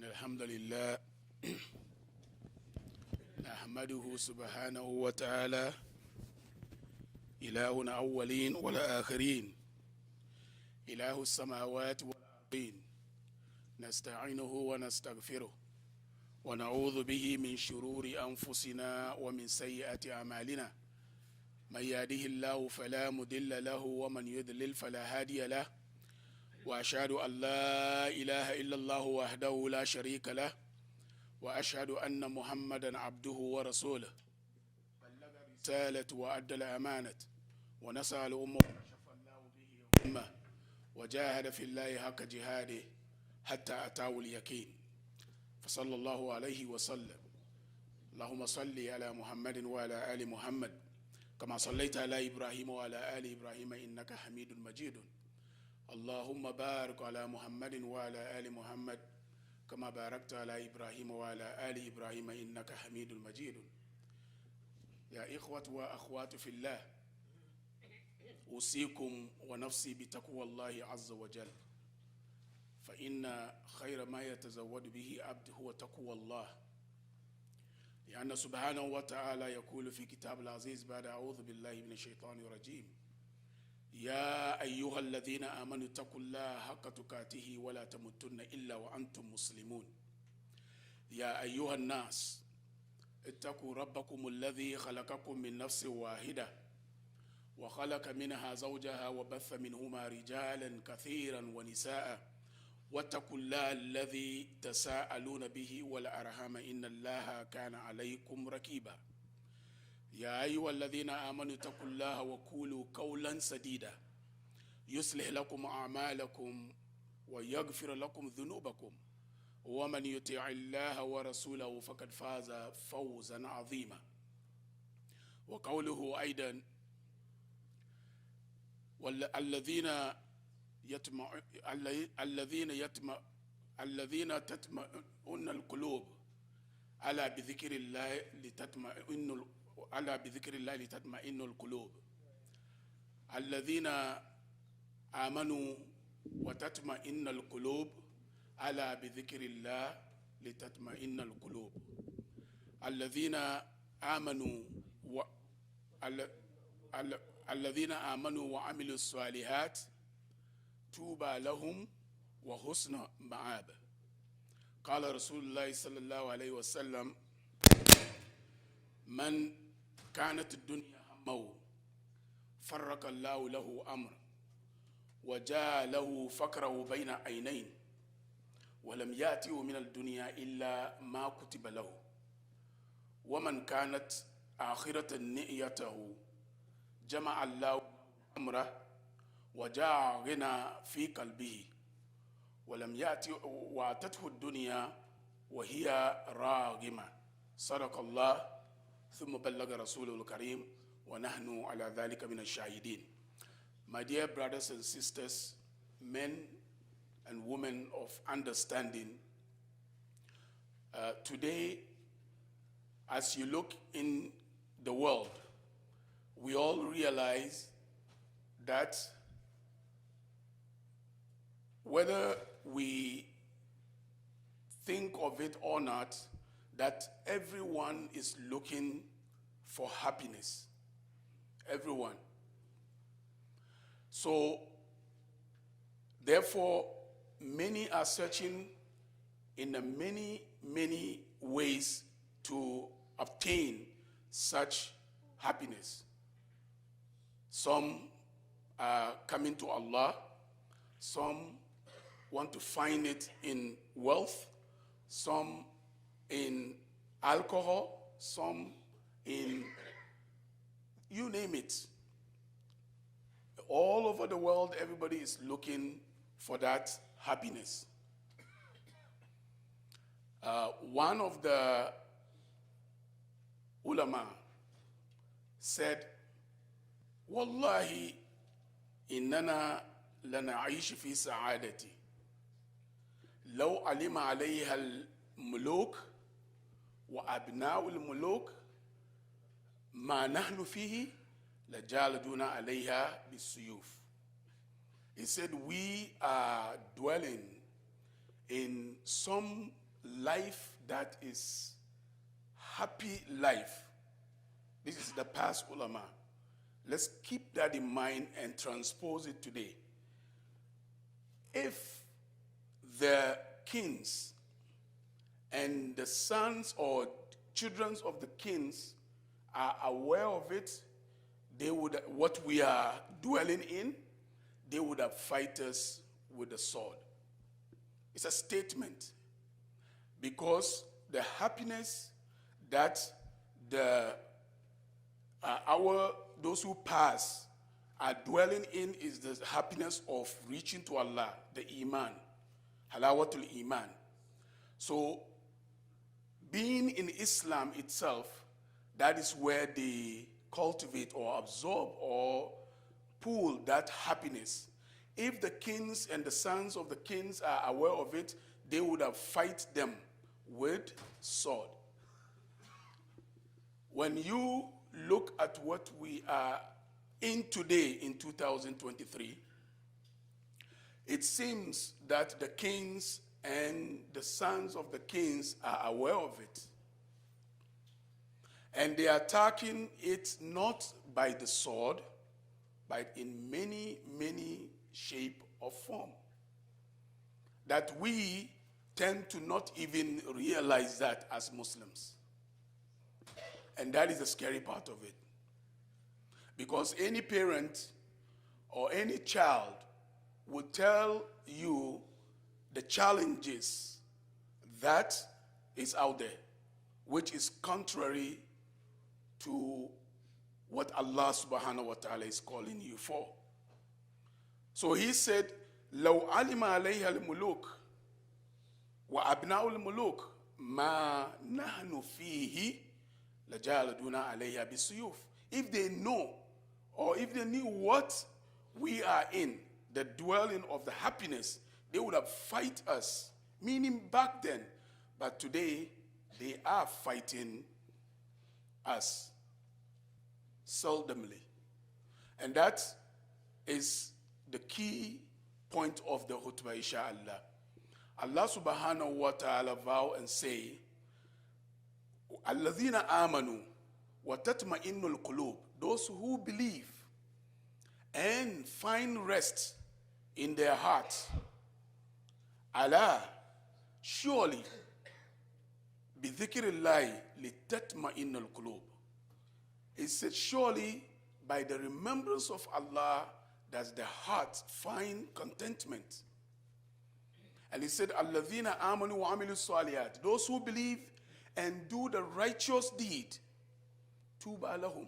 إن الحمد لله نحمده سبحانه وتعالى إله الأولين والآخرين إله السماوات والأرضين نستعينه ونستغفره ونعوذ به من شرور أنفسنا ومن سيئات أعمالنا من يهده الله فلا مضل له ومن يضلل فلا هادي له وأشهد أن لا إله إلا الله وحده لا شريك له وأشهد أن محمدا عبده ورسوله بلغ الرسالة وأدى الأمانة ونصح الأمة وكشف الله به الأمة وجاهد في الله حق جهاده حتى أتاه اليقين فصلى الله عليه وسلم. اللهم صل على محمد وعلى آل محمد كما صليت على إبراهيم وعلى آل إبراهيم إنك حميد مجيد. اللهم بارك على محمد وعلى آل محمد كما باركت على إبراهيم وعلى آل إبراهيم إنك حميد مجيد. يا إخوة وأخوات في الله، أوصيكم ونفسي بتقوى الله عز وجل، فإن خير ما يتزود به عبد هو تقوى الله، لأن سبحانه وتعالى يقول في كتاب العزيز بعد أعوذ بالله من الشيطان الرجيم: يا أيها الذين آمنوا اتقوا الله حق تقاته ولا تموتن إلا وأنتم مسلمون. يا أيها الناس اتقوا ربكم الذي خلقكم من نفس واحدة وخلق منها زوجها وبث منهما رجالا كثيرا ونساء واتقوا الله الذي تساءلون به والأرحام إن الله كان عليكم رقيبا. يا أيها الذين آمنوا اتقوا الله وقولوا قولا سديدا يصلح لكم أعمالكم ويغفر لكم ذنوبكم ومن يطع الله ورسوله فقد فاز فوزا عظيما. وقوله أيضا: الذين تطمئن القلوب ألا بذكر الله لتطمئن القلوب. الذين آمنوا وتطمئن القلوب ألا بذكر الله لتطمئن القلوب. الذين آمنوا وعملوا الصالحات طوبى لهم وحسن مآب. قال رسول الله صلى الله عليه وسلم: من كانت الدنيا همه فرق الله له أمر وجاء له فقره بين عينين ولم يأته من الدنيا إلا ما كتب له. ومن كانت آخرة نيته جمع الله أمره وجاء غنى في قلبه ولم يأتي واتته الدنيا وهي راغمة. صدق الله ثم بلغ رسوله الكريم ونحن على ذلك من الشاهدين. My dear brothers and sisters, men and women of understanding, today, as you look in the world, we all realize that whether we think of it or not, that everyone is looking for happiness. Everyone. So, therefore, many are searching in many ways to obtain such happiness. Some are coming to Allah. Some want to find it in wealth. Some in alcohol. Some in, you name it. All over the world, everybody is looking for that happiness. One of the ulama said, Wallahi, innana lanaish fi sa'adati. لو علم عليها الملوك وأبناء الملوك ما نحن فيه لجالدونا عليها بالسيوف. He said, we are dwelling in some life that is happy life. This is the past ulama. Let's keep that in mind and transpose it today. If the kings and the sons or children of the kings are aware of it, they would, what we are dwelling in, they would have fight us with the sword. It's a statement, because the happiness that those who pass are dwelling in is the happiness of reaching to Allah, the iman, halawatul iman. So being in Islam itself, that is where they cultivate or absorb or pull that happiness. If the kings and the sons of the kings are aware of it, they would have fight them with sword. When you look at what we are in today in 2023, it seems that the kings and the sons of the kings are aware of it. And they are attacking it not by the sword, but in many, many shape or form, that we tend to not even realize that as Muslims. And that is the scary part of it. Because any parent or any child will tell you the challenges that is out there, which is contrary to what Allah subhanahu wa ta'ala is calling you for. So he said, لو علم عليها الملوك وأبناء الملوك ما نحن فيه لجالدونا عليها بالسيوف. If they know, or if they knew what we are in, the dwelling of the happiness, they would have fight us, meaning back then. But today, they are fighting us seldomly. And that is the key point of the khutbah, inshallah. Allah subhanahu wa ta'ala vow and say, الَّذِينَ آمَنُوا وَتَطْمَئِنُّ الْقُلُوبُ, those who believe and find rest in their hearts. Allah, surely, بِذِكْرِ اللَّهِ لِتَطْمَئِنَّ الْقُلُوبُ. It said, surely by the remembrance of Allah does the heart find contentment. And he said, الَّذِينَ آمَنُوا وَعَمِلُوا الصَّالِحَاتِ, those who believe and do the righteous deed, tuba lahum,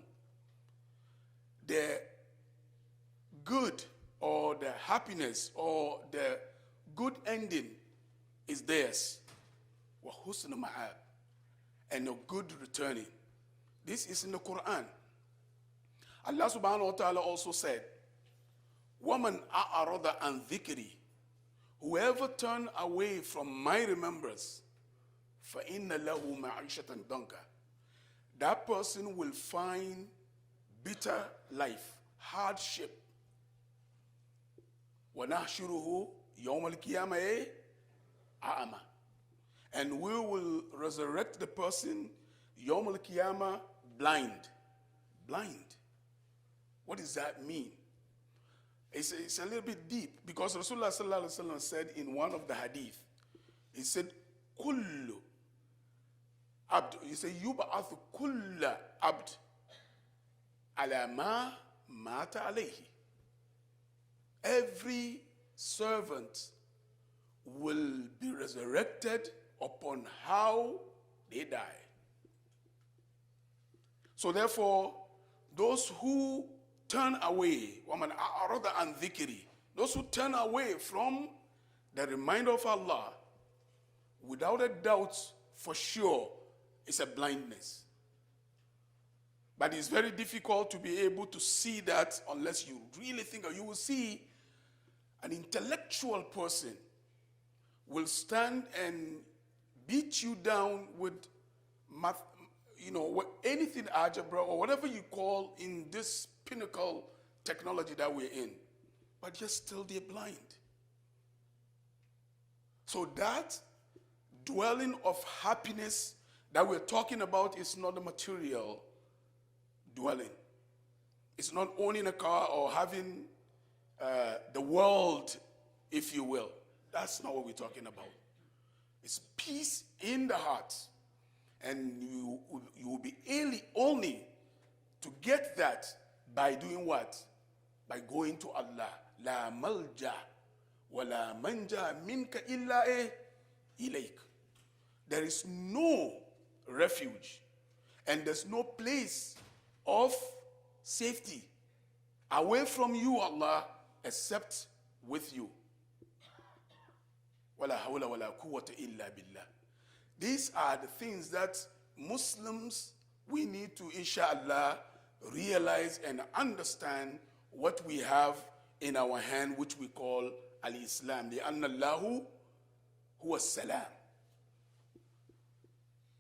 the good or the happiness or the good ending is theirs. Wa husn ma'ab, and a good returning. This is in the Quran. Allah subhanahu wa ta'ala also said, وَمَنْ أَعْرَضَ عَنْ ذِكْرِي, whoever turn away from my remembrance, فَإِنَّ لَهُ مَعِيشَةً ضَنْكًا, that person will find bitter life, hardship. وَنَحْشُرُهُ يَوْمَ الْقِيَامَةِ أَعْمَى, and we will resurrect the person يَوْمَ الْقِيَامَةِ blind. Blind. What does that mean? It's a little bit deep, because Rasulullah sallallahu alaihi wasallam said in one of the hadith, he said, كُلُّ abd, he said, يُبْعَثُ كُلَّ abd عَلَى مَا مَاتَ عَلَيْهِ. Every servant will be resurrected upon how they die. So therefore, those who turn away, وَمَنْ أَعْرَضَ عَنْ ذِكْرِي, those who turn away from the reminder of Allah, without a doubt, for sure, it's a blindness. But it's very difficult to be able to see that unless you really think, or you will see an intellectual person will stand and beat you down with math, anything algebra or whatever you call in this pinnacle technology that we're in, but yet still they're blind. So that dwelling of happiness that we're talking about is not a material dwelling. It's not owning a car or having the world, if you will. That's not what we're talking about. It's peace in the heart. And you will be able only to get that by doing what? By going to Allah. La malja wa la manja minka illa ilayk. There is no refuge and there's no place of safety away from you, Allah, except with you. Wala hawla wala quwwata illa billah. These are the things that Muslims, we need to, inshallah, realize and understand what we have in our hand, which we call al-Islam. لِأَنَّ اللَّهُ هُوَ السَّلَامُ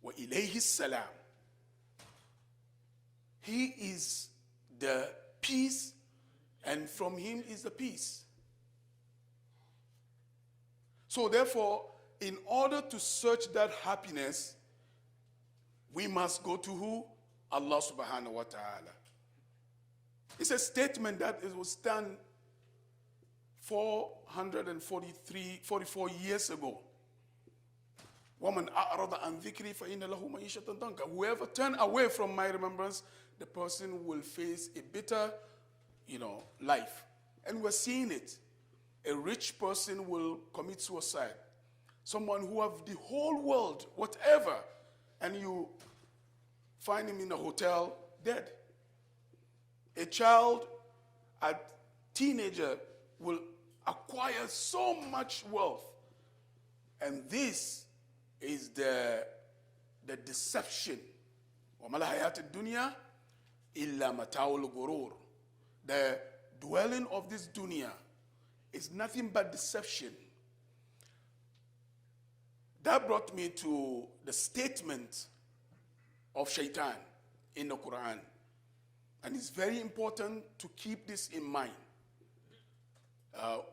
وَإِلَيْهِ السَّلَامُ. He is the peace, and from him is the peace. So therefore, in order to search that happiness, we must go to who? Allah subhanahu wa ta'ala. It's a statement that it was done 44 years ago. وَمَنْ أَعْرَضَ عَنْ ذِكْرِي فَإِنَّ لَهُ مَعِيشَةً ضَنْكًا. Whoever turn away from my remembrance, the person will face a bitter, life. And we're seeing it. A rich person will commit suicide. Someone who have the whole world, whatever, and you find him in a hotel dead. A child, a teenager will acquire so much wealth. And this is the deception. وَمَا الْحَيَاةُ الدُّنْيَا إِلَّا مَتَاعُ الْغُرُورِ. The dwelling of this dunya is nothing but deception. That brought me to the statement of Shaitan in the Quran. And it's very important to keep this in mind.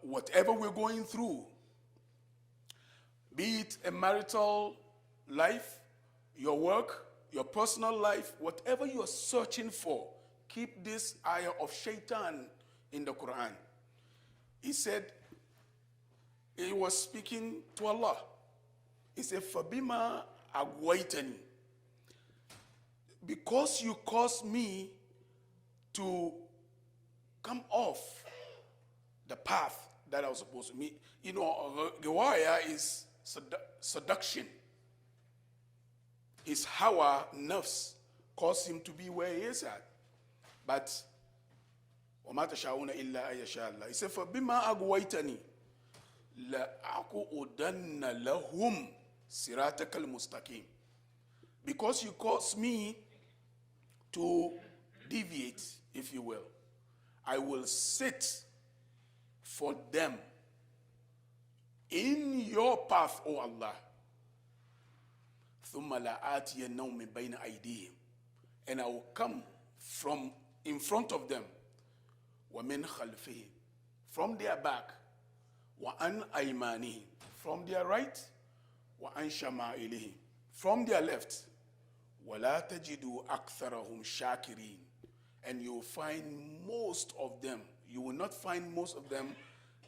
Whatever we're going through, be it a marital life, your work, your personal life, whatever you are searching for, keep this ayah of Shaitan in the Quran. He said, he was speaking to Allah. He said, Fabima agwaitani. Because you caused me to come off the path that I was supposed to meet. Gewaya is seduction. His hawa, nafs, caused him to be where he is at. But, وَمَا تَشَاءُونَ إِلَّا أَن يَشَاءَ اللَّهُ. He said, فَبِمَا أَغْوَيْتَنِي لَأَقْعُدَنَّ لَهُمْ صِرَاطَكَ الْمُسْتَقِيمِ. Because you caused me to deviate, if you will, I will sit for them in your path, O Allah. ثُمَّ لَآتِيَنَّهُم مِّن بَيْنِ أَيْدِيهِمْ. And I will come from in front of them, وَمِنْ خَلْفِهِمْ, from their back, وَعَنْ أَيْمَانِهِمْ, from their right, وَعَنْ شَمَائِلِهِمْ, from their left. وَلَا تَجِدُوا أَكْثَرَهُمْ شَاكِرِينَ. And you will find most of them, you will not find most of them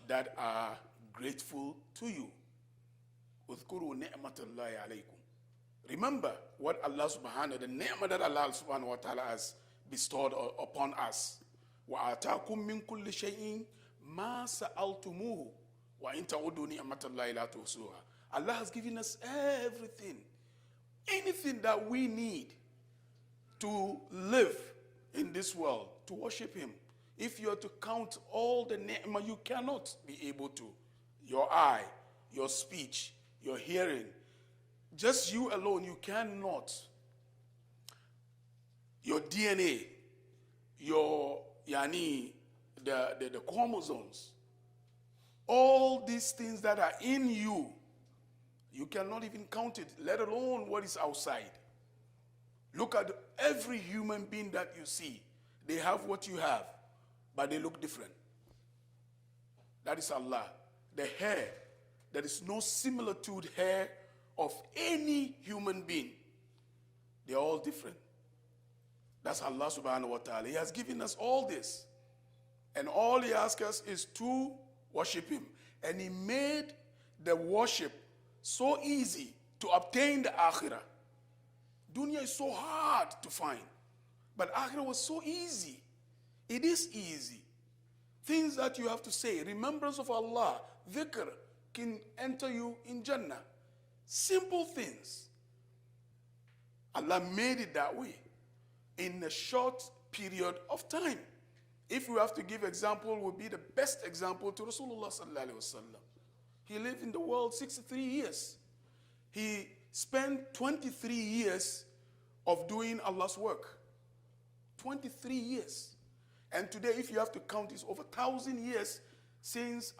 that are grateful to you. اذكروا نعمة الله عليكم. Remember what Allah subhanahu, the ni'mah that Allah subhanahu wa ta'ala has bestowed upon us. وَآتَاكُم مِّن كُلِّ شَيْءٍ مَا سَأَلْتُمُوهُ وَإِن تَعُدُّوا نِعْمَةَ اللَّهِ لَا تُحْصُوهَا. Allah has given us everything. Anything that we need to live in this world, to worship Him. If you are to count all the ni'mah, you cannot be able to. Your eye, your speech, your hearing, just you alone, you cannot. Your DNA, your the chromosomes, all these things that are in you, you cannot even count it, let alone what is outside. Look at every human being that you see. They have what you have, but they look different. That is Allah. The hair, there is no similitude hair of any human being. They're all different. That's Allah subhanahu wa ta'ala. He has given us all this. And all he asks us is to worship him. And he made the worship so easy to obtain the akhirah. Dunya is so hard to find. But akhirah was so easy. It is easy. Things that you have to say, remembrance of Allah, dhikr, can enter you in Jannah. Simple things. Allah made it that way in a short period of time. If we have to give example, would be the best example to Rasulullah sallallahu alaihi wasallam. He lived in the world 63 years. He spent 23 years of doing Allah's work. 23 years. And today, if you have to count, it's over 1,000 years since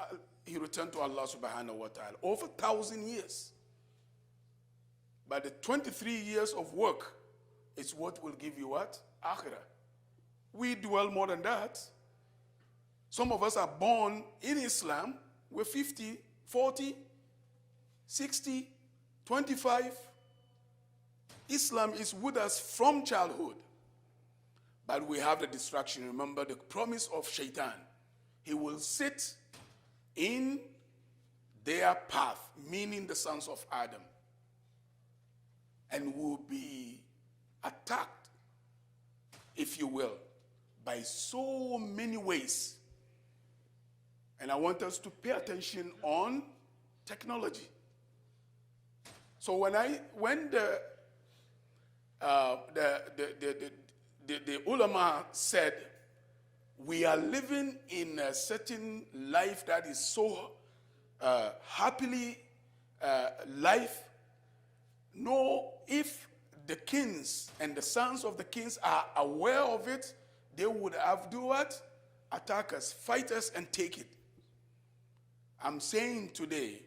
he returned to Allah subhanahu wa ta'ala. Over 1,000 years. But the 23 years of work is what will give you what? Akhirah. We dwell more than that. Some of us are born in Islam. We're 50, 40, 60, 25. Islam is with us from childhood. But we have the distraction. Remember the promise of Shaitan. He will sit in their path, meaning the sons of Adam, and will be attacked, if you will, by so many ways. And I want us to pay attention on technology. So when the ulama said, we are living in a certain life that is so happily life. No, if the kings and the sons of the kings are aware of it, they would have do what? Attack us, fight us, and take it. I'm saying today,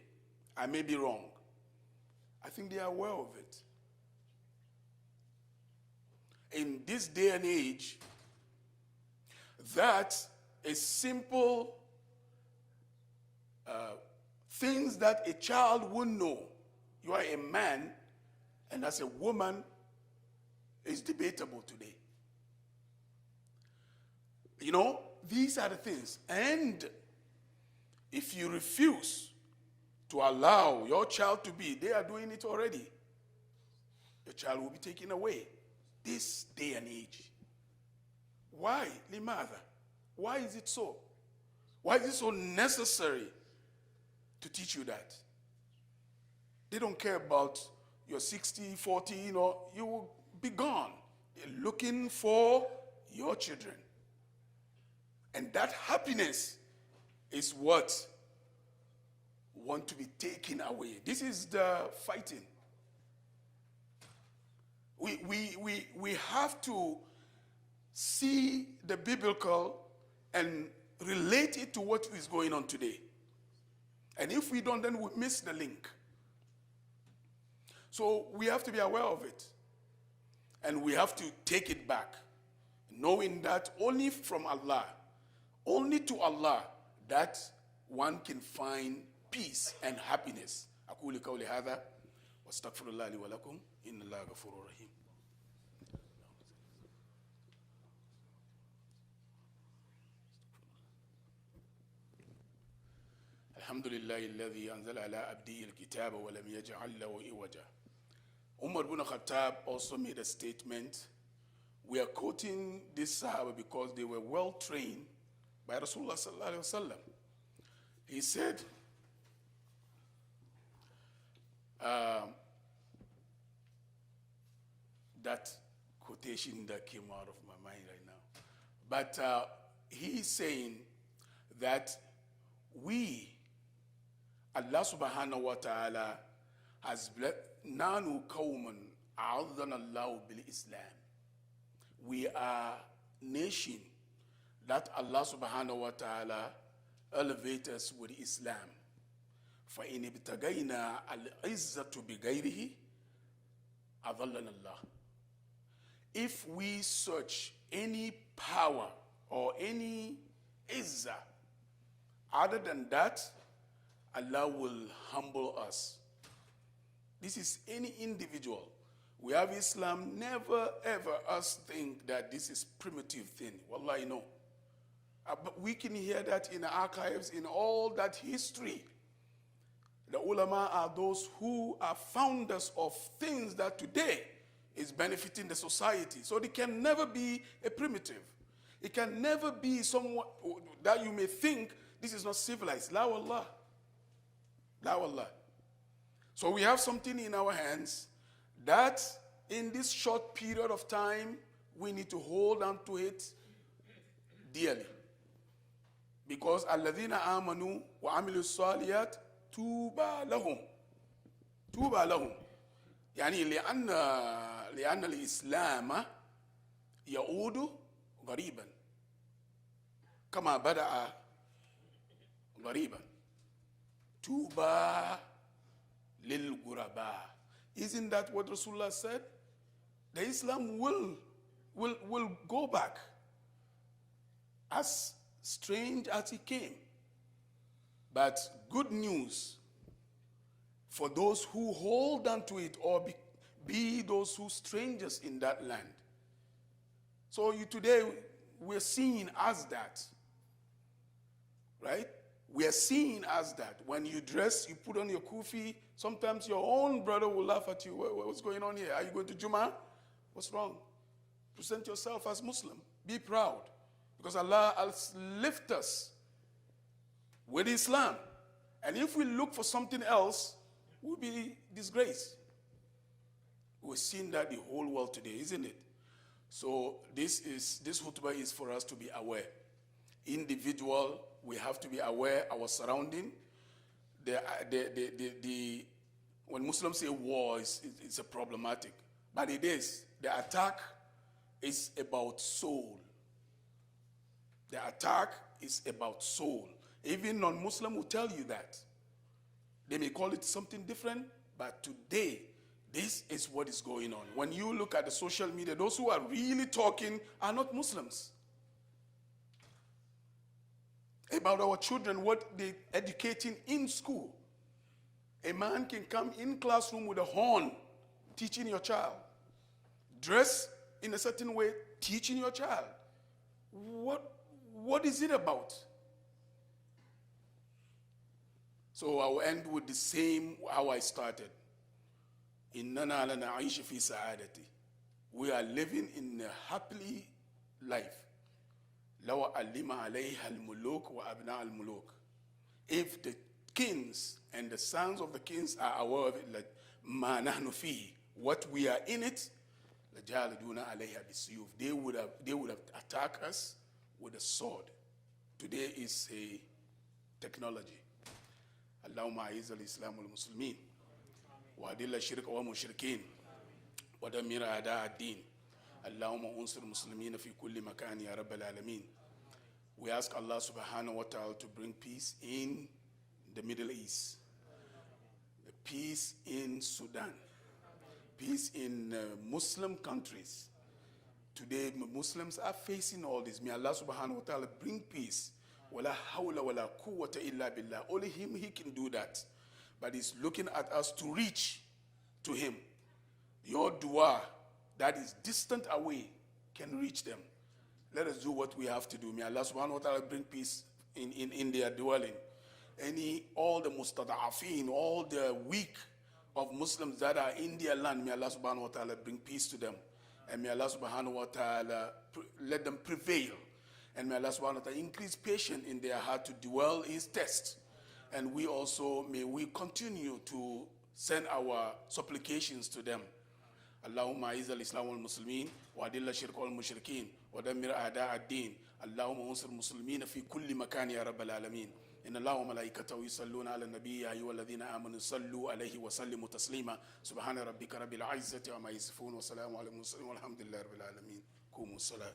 I may be wrong. I think they are aware of it. In this day and age, that is simple things that a child would know. You are a man, and as a woman, is debatable today. You know, these are the things. And if you refuse to allow your child to be, they are doing it already. Your child will be taken away. This day and age. Why? Limada? Why is it so? Why is it so necessary to teach you that? They don't care about your 60, 40, you will be gone. They're looking for your children. And that happiness is what want to be taken away. This is the fighting. We have to see the biblical and relate it to what is going on today. And if we don't, then we miss the link. So we have to be aware of it. And we have to take it back, knowing that only from Allah, only to Allah, that one can find peace and happiness. أقول قولي هذا واستغفر الله لي ولكم إن الله غفور رحيم. الحمد لله الذي أنزل على عبده الكتاب ولم يجعل له عوجا. Umar ibn Khattab also made a statement. We are quoting this Sahaba because they were well trained by Rasulullah sallallahu alaihi wasallam. He said, that quotation that came out of my mind right now. But he's saying that Allah subhanahu wa ta'ala has blessed nanu qawman a'adhana Allah bil Islam. We are nation that Allah subhanahu wa ta'ala elevates us with Islam. فَإِنِ ابْتَغَيْنَا الْعِزَّةُ بِغَيْرِهِ أَضَلَّنَا اللَّهُ. If we search any power or any izzah other than that, Allah will humble us. This is any individual. We have Islam. Never ever us think that this is primitive thing. Wallahi, no. But we can hear that in the archives, in all that history. The ulama are those who are founders of things that today is benefiting the society. So they can never be a primitive. It can never be someone that you may think this is not civilized. La wallah. La wallah. So we have something in our hands that in this short period of time, we need to hold on to it dearly. Because alladhina amanu wa amilu saliyat tuba lahum. Tuba lahum. يعني لأن الإسلام يعود غريبا كما بدأ غريبا. توبى للغرباء. Isn't that what Rasulullah said? The Islam will go back as strange as it came. But good news for those who hold on to it or be those who strangers in that land. So today we're seen as that, right? We are seen as that. When you dress, you put on your kufi, sometimes your own brother will laugh at you. What's going on here? Are you going to Jummah? What's wrong? Present yourself as Muslim. Be proud. Because Allah has lifted us with Islam. And if we look for something else, we'll be disgraced. We're seeing that the whole world today, isn't it? So this khutbah is for us to be aware. Individual, we have to be aware our surrounding. When Muslims say war, it's a problematic. But it is. The attack is about soul. The attack is about soul. Even non-Muslim will tell you that. They may call it something different, but today, this is what is going on. When you look at the social media, those who are really talking are not Muslims. About our children, what they're educating in school. A man can come in classroom with a horn, teaching your child. Dress in a certain way, teaching your child. What is it about? So I'll end with the same how I started. Innana la na'ishu fi sa'adati. We are living in a happy life. Law alima alayha al-muluk wa abna al-muluk. If the kings and the sons of the kings are aware of it, like ma nahnu fihi, what we are in it, la jaliduna alayha bisuyuf. They would have attacked us with a sword. Today is a technology. اللهم أعز الإسلام والمسلمين وأذل الشرك والمشركين ودمر أعداء الدين اللهم انصر المسلمين في كل مكان يا رب العالمين. We ask Allah subhanahu wa ta'ala to bring peace in the Middle East, peace in Sudan, peace in Muslim countries. Today Muslims are facing all this. May Allah subhanahu wa ta'ala bring peace. Wala hawla wala quwwata illa billah. Only him, he can do that. But he's looking at us to reach to him. Your dua that is distant away can reach them. Let us do what we have to do. May Allah subhanahu wa ta'ala bring peace in their dwelling. All the mustada'afin, all the weak of Muslims that are in their land, may Allah subhanahu wa ta'ala bring peace to them. And may Allah subhanahu wa ta'ala let them prevail. And may Allah subhanahu wa ta'ala increase patience in their heart to dwell his test. And we also, may we continue to send our supplications to them. Allahumma aiz al-Islam wal-Muslimin wa adilla shirk wal-Mushrikeen wa dammir a'da' ad-din. Allahumma unsur muslimina fi kulli makan ya rabbal alamin. إن الله وملائكته يصلون على النبي يا أيها الذين آمنوا صلوا عليه وسلموا تسليما سبحان ربك رب العزة عما يصفون وسلام على المرسلين والحمد لله رب العالمين. قوموا الصلاة.